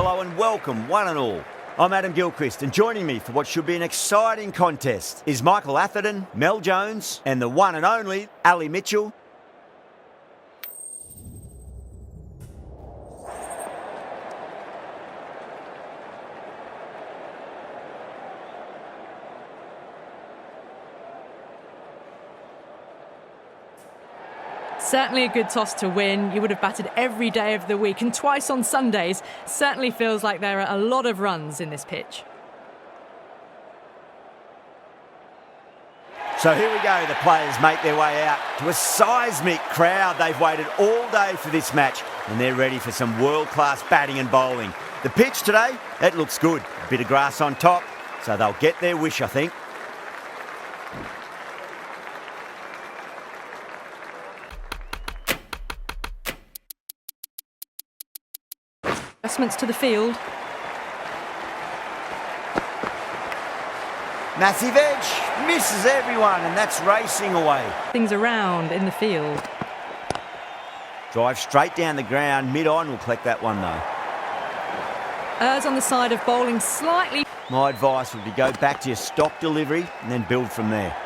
Hello and welcome, one and all. I'm Adam Gilchrist, and joining me for what should be an exciting contest is Michael Atherton, Mel Jones, and the one and only Ali Mitchell. Certainly a good toss to win. You would have batted every day of the week and twice on Sundays. Certainly feels like there are a lot of runs in this pitch. So here we go, the players make their way out to a seismic crowd. They've waited all day for this match and they're ready for some world-class batting and bowling. The pitch today, it looks good. A bit of grass on top, so they'll get their wish, I think. Adjustments to the field. Massive edge, misses everyone, and that's racing away. Things around in the field. Drive straight down the ground, mid-on will collect that one though. Errs on the side of bowling slightly. My advice would be go back to your stock delivery and then build from there.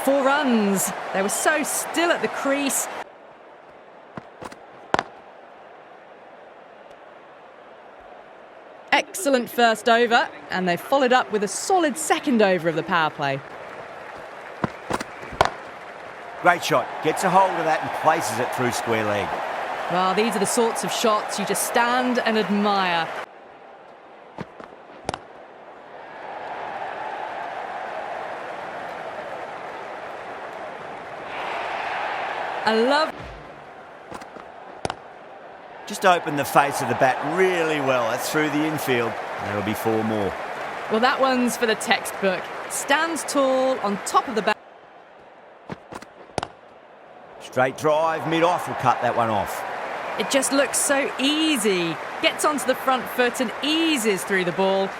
4 runs. They were so still at the crease. Excellent first over, and they followed up with a solid second over of the power play. Great shot, gets a hold of that and places it through square leg. Well, these are the sorts of shots you just stand and admire. I love... Just opened the face of the bat really well. That's through the infield. That'll be 4 more. Well, that one's for the textbook. Stands tall on top of the bat. Straight drive, mid-off will cut that one off. It just looks so easy. Gets onto the front foot and eases through the ball.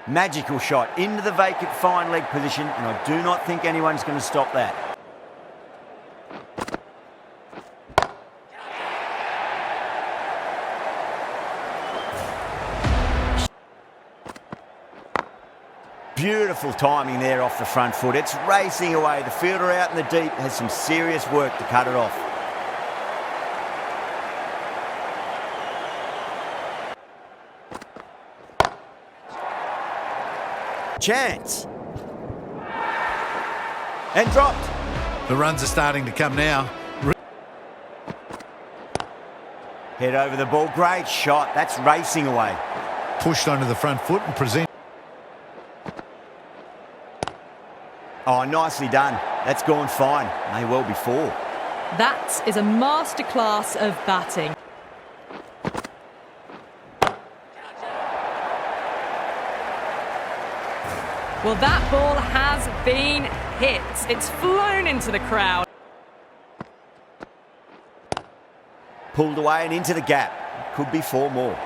Magical shot into the vacant fine leg position, and I do not think anyone's going to stop that. Beautiful timing there off the front foot. It's racing away. The fielder out in the deep has some serious work to cut it off. Chance. And dropped. The runs are starting to come now. Head over the ball. Great shot. That's racing away. Pushed onto the front foot and present. Oh, nicely done. That's gone fine. May well be 4. That is a masterclass of batting. Well, that ball has been hit. It's flown into the crowd. Pulled away and into the gap. Could be 4 more.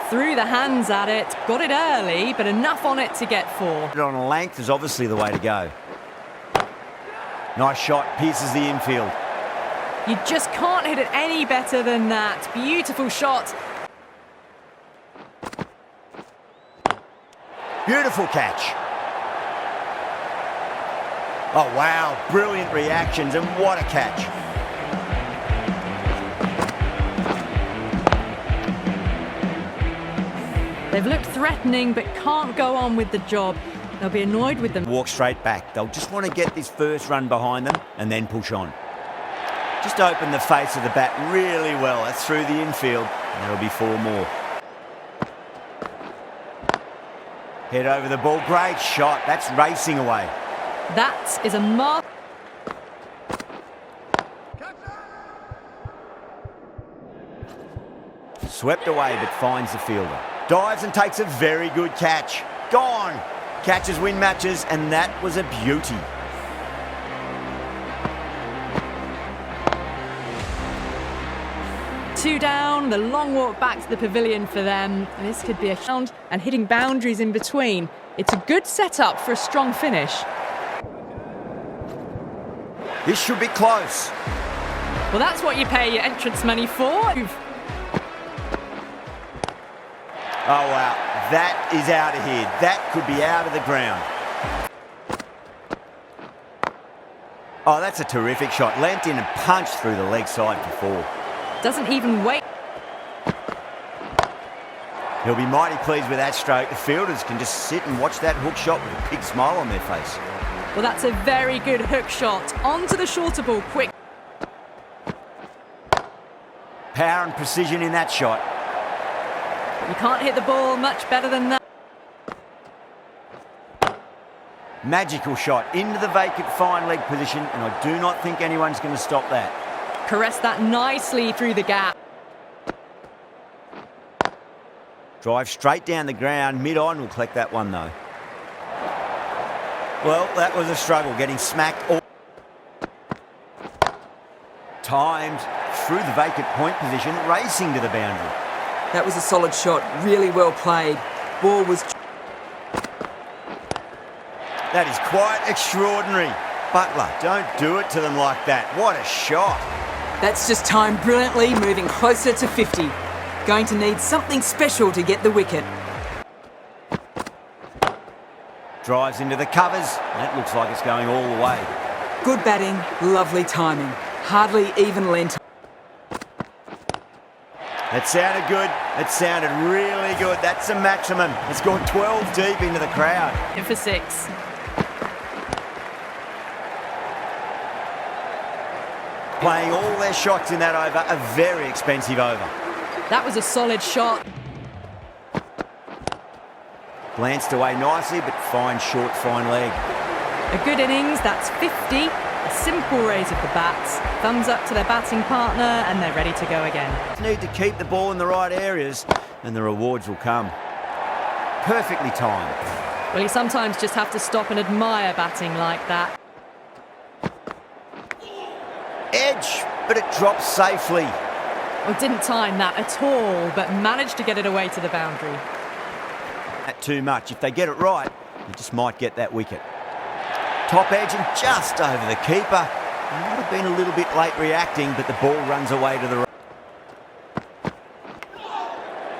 Threw the hands at it, got it early, but enough on it to get 4. On a length is obviously the way to go. Nice shot, pierces the infield. You just can't hit it any better than that. Beautiful shot. Beautiful catch. Oh, wow. Brilliant reactions, and what a catch. They've looked threatening, but can't go on with the job. They'll be annoyed with them. Walk straight back. They'll just want to get this first run behind them and then push on. Just open the face of the bat really well. That's through the infield. That'll be 4 more. Head over the ball. Great shot. That's racing away. That is a mark. Swept away but finds the fielder. Dives and takes a very good catch. Gone. Catches win matches, and that was a beauty. Two down, the long walk back to the pavilion for them. This could be a round and hitting boundaries in between. It's a good setup for a strong finish. This should be close. Well, that's what you pay your entrance money for. Oh, wow. That is out of here. That could be out of the ground. Oh, that's a terrific shot. Leant in and punched through the leg side for four. Doesn't even wait. He'll be mighty pleased with that stroke. The fielders can just sit and watch that hook shot with a big smile on their face. Well, that's a very good hook shot. Onto the shorter ball, quick. Power and precision in that shot. You can't hit the ball much better than that. Magical shot into the vacant fine leg position, and I do not think anyone's going to stop that. Caressed that nicely through the gap. Drive straight down the ground. Mid-on will collect that one, though. Well, that was a struggle, getting smacked all timed through the vacant point position, racing to the boundary. That was a solid shot, really well played. Ball was... That is quite extraordinary. Butler, don't do it to them like that. What a shot. That's just timed brilliantly, moving closer to 50. Going to need something special to get the wicket. Drives into the covers. That looks like it's going all the way. Good batting, lovely timing. Hardly even lent. That sounded good. It sounded really good. That's the maximum. It's gone 12 deep into the crowd. In for 6. Playing all their shots in that over, a very expensive over. That was a solid shot. Glanced away nicely, but fine short, fine leg. A good innings, that's 50. A simple raise of the bats. Thumbs up to their batting partner, and they're ready to go again. Need to keep the ball in the right areas, and the rewards will come. Perfectly timed. Well, you sometimes just have to stop and admire batting like that. Edge, but it drops safely. Well, didn't time that at all, but managed to get it away to the boundary. Not too much. If they get it right, they just might get that wicket. Top edge and just over the keeper. He might have been a little bit late reacting, but the ball runs away to the right.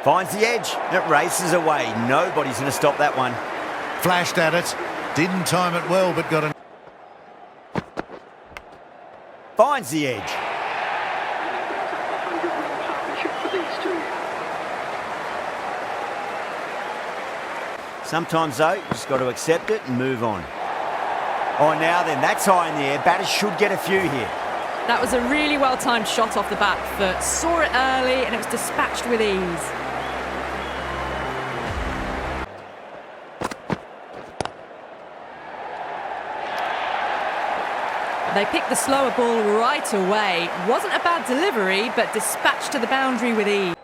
Finds the edge. It races away. Nobody's going to stop that one. Flashed at it. Didn't time it well, but got an... Finds the edge. Sometimes, though, you just got to accept it and move on. Oh, now then, that's high in the air. Batters should get a few here. That was a really well-timed shot off the back foot. Saw it early and it was dispatched with ease. They picked the slower ball right away. Wasn't a bad delivery, but dispatched to the boundary with ease.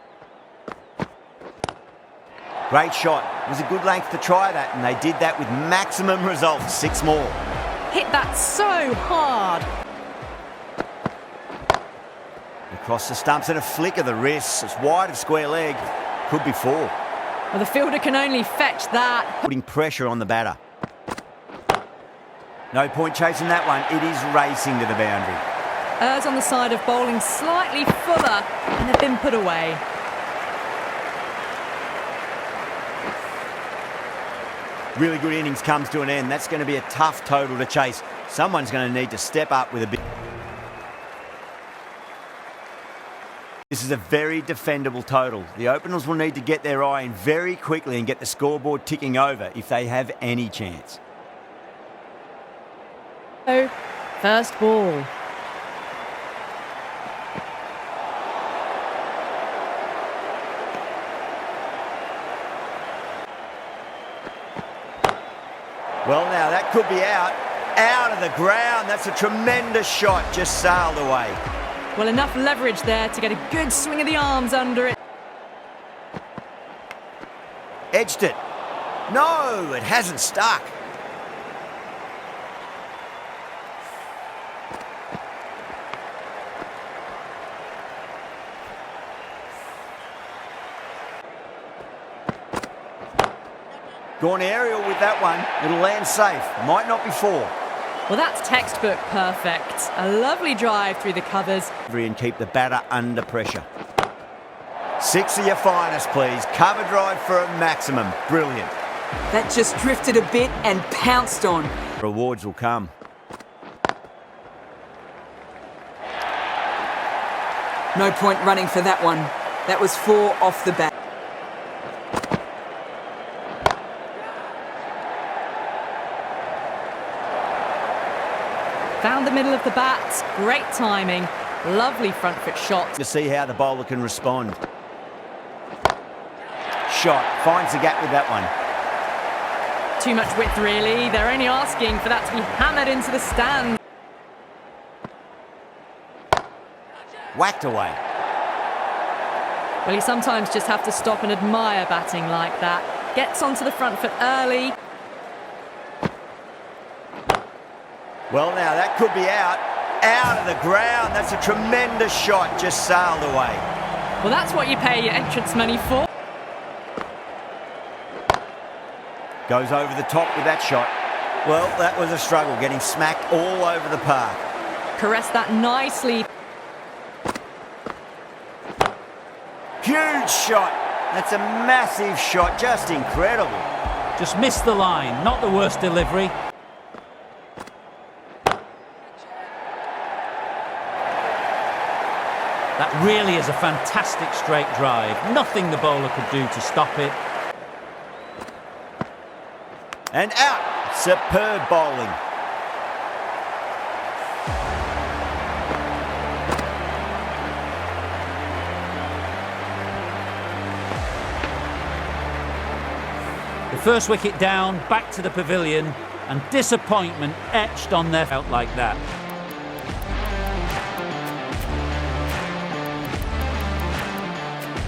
Great shot. It was a good length to try that, and they did that with maximum results. 6 more. Hit that so hard. Across the stumps and a flick of the wrists. It's wide of square leg. Could be 4. Well, the fielder can only fetch that. Putting pressure on the batter. No point chasing that one. It is racing to the boundary. Errs on the side of bowling slightly fuller, and they've been put away. Really good innings comes to an end. That's going to be a tough total to chase. Someone's going to need to step up with a bit. This is a very defendable total. The openers will need to get their eye in very quickly and get the scoreboard ticking over if they have any chance. So, first ball. Well, now that could be out of the ground. That's a tremendous shot, just sailed away. Well, enough leverage there to get a good swing of the arms under it. Edged it. No, it hasn't stuck. Gone aerial with that one. It'll land safe. Might not be 4. Well, that's textbook perfect. A lovely drive through the covers. And keep the batter under pressure. 6 of your finest, please. Cover drive for a maximum. Brilliant. That just drifted a bit and pounced on. Rewards will come. No point running for that one. That was 4 off the bat. Found the middle of the bat. Great timing. Lovely front foot shot. To see how the bowler can respond. Shot. Finds the gap with that one. Too much width, really. They're only asking for that to be hammered into the stand. Whacked away. Well, you sometimes just have to stop and admire batting like that. Gets onto the front foot early. Well, now that could be out. Out of the ground. That's a tremendous shot. Just sailed away. Well, that's what you pay your entrance money for. Goes over the top with that shot. Well, that was a struggle, getting smacked all over the park. Caressed that nicely. Huge shot. That's a massive shot. Just incredible. Just missed the line. Not the worst delivery. That really is a fantastic straight drive. Nothing the bowler could do to stop it. And out. Superb bowling. The first wicket down, back to the pavilion, and disappointment etched on their felt like that.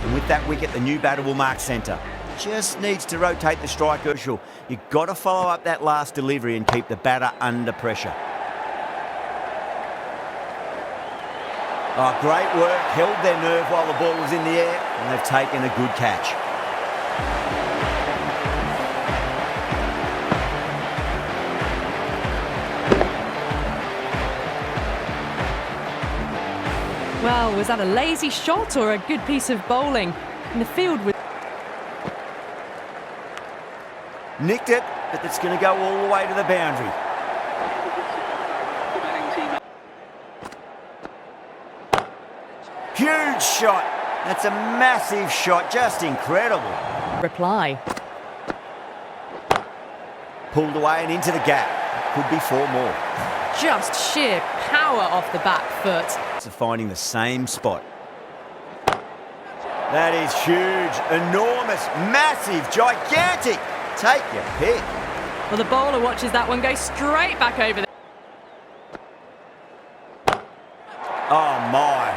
And with that wicket, the new batter will mark centre. Just needs to rotate the striker. You've got to follow up that last delivery and keep the batter under pressure. Oh, great work. Held their nerve while the ball was in the air, and they've taken a good catch. Well, was that a lazy shot or a good piece of bowling? And the field was... Nicked it, but it's going to go all the way to the boundary. Huge shot. That's a massive shot. Just incredible. Reply. Pulled away and into the gap. Could be 4 more. Just sheer power off the back foot. So finding the same spot. That is huge, enormous, massive, gigantic. Take your pick. Well, the bowler watches that one go straight back over the... Oh my,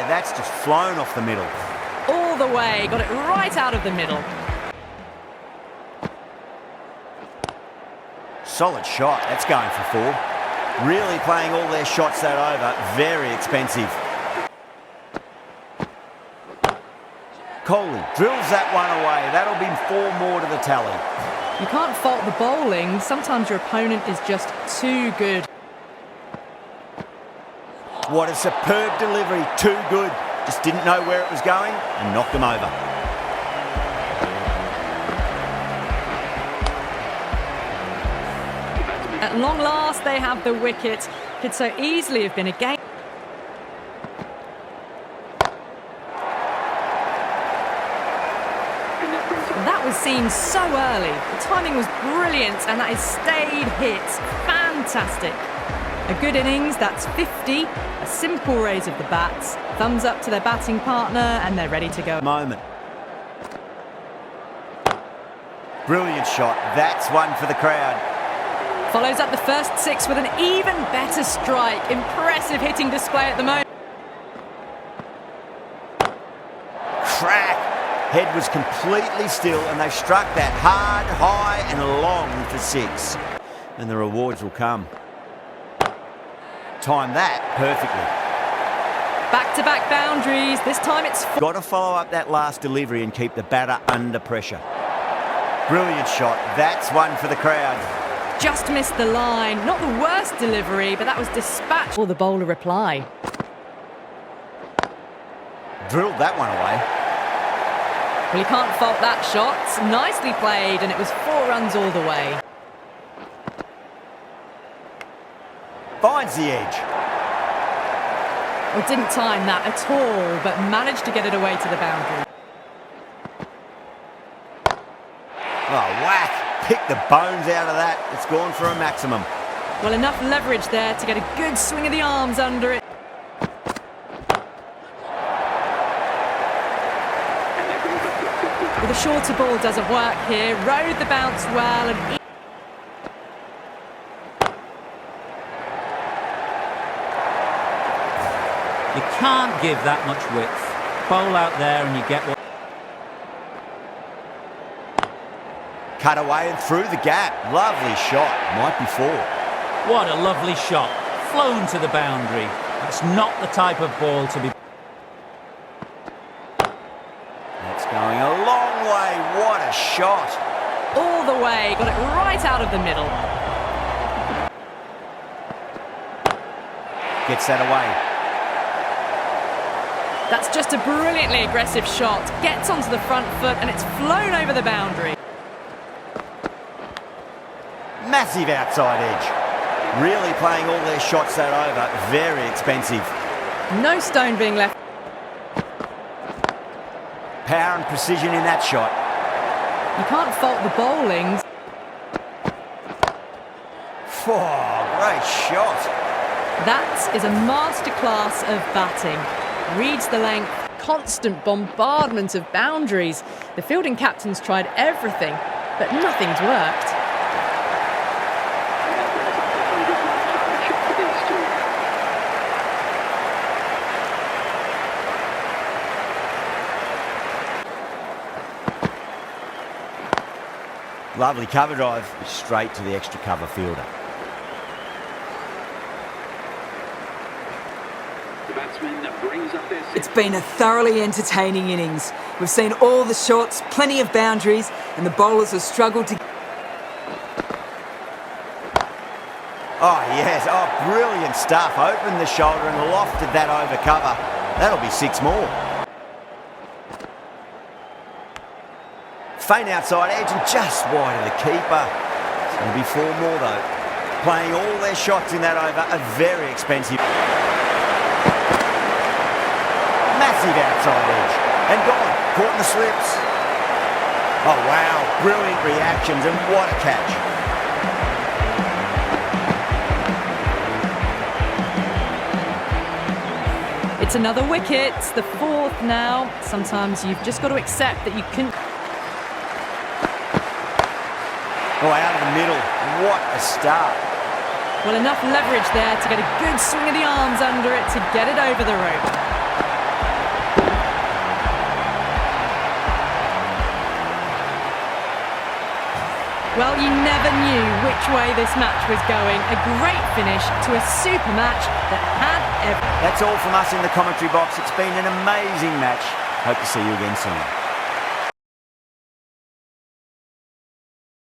that's just flown off the middle. all the way, got it right out of the middle. Solid shot, that's going for 4. Really playing all their shots that over, very expensive. Kohli drills that one away, that'll be 4 more to the tally. You can't fault the bowling, sometimes your opponent is just too good. What a superb delivery, too good. Just didn't know where it was going and knocked them over. At long last, they have the wicket. Could so easily have been a game. That was seen so early. The timing was brilliant, and that is stayed hit. Fantastic. A good innings, that's 50. A simple raise of the bats. Thumbs up to their batting partner, and they're ready to go. Moment. Brilliant shot. That's one for the crowd. Follows up the first 6 with an even better strike. Impressive hitting display at the moment. Crack. Head was completely still, and they struck that hard, high and long for 6. And the rewards will come. Time that perfectly. Back-to-back boundaries. This time it's... Got to follow up that last delivery and keep the batter under pressure. Brilliant shot. That's one for the crowd. just missed the line. Not the worst delivery, but that was dispatched. Or the bowler reply. Drilled that one away. Well, you can't fault that shot. Nicely played, and it was 4 runs all the way. Finds the edge. Well, didn't time that at all, but managed to get it away to the boundary. Oh, whack. Pick the bones out of that. It's gone for a maximum. Well, enough leverage there to get a good swing of the arms under it. Well, the shorter ball doesn't work here. Rode the bounce well and... You can't give that much width. Bowl out there and you get what... Cut away and through the gap. Lovely shot. Might be 4. What a lovely shot. Flown to the boundary. That's not the type of ball to be... That's going a long way. What a shot. all the way. Got it right out of the middle. Gets that away. That's just a brilliantly aggressive shot. Gets onto the front foot and it's flown over the boundary. Massive outside edge. Really playing all their shots that over. Very expensive. No stone being left. Power and precision in that shot. You can't fault the bowling. Oh, great shot. That is a masterclass of batting. Reads the length, constant bombardment of boundaries. The fielding captains tried everything, but nothing's worked. Lovely cover drive, straight to the extra cover fielder. It's been a thoroughly entertaining innings. We've seen all the shots, plenty of boundaries, and the bowlers have struggled to... Oh, yes. Oh, brilliant stuff. Opened the shoulder and lofted that over cover. That'll be 6 more. Faint outside edge and just wide of the keeper. It's going to be 4 more, though. Playing all their shots in that over are very expensive. Massive outside edge. And gone. Caught in the slips. Oh, wow. Brilliant reactions and what a catch. It's another wicket, the 4th now. Sometimes you've just got to accept that you can... Oh, out of the middle. What a start. Well, enough leverage there to get a good swing of the arms under it to get it over the rope. Well, you never knew which way this match was going. A great finish to a super match that had everything. That's all from us in the commentary box. It's been an amazing match. Hope to see you again soon.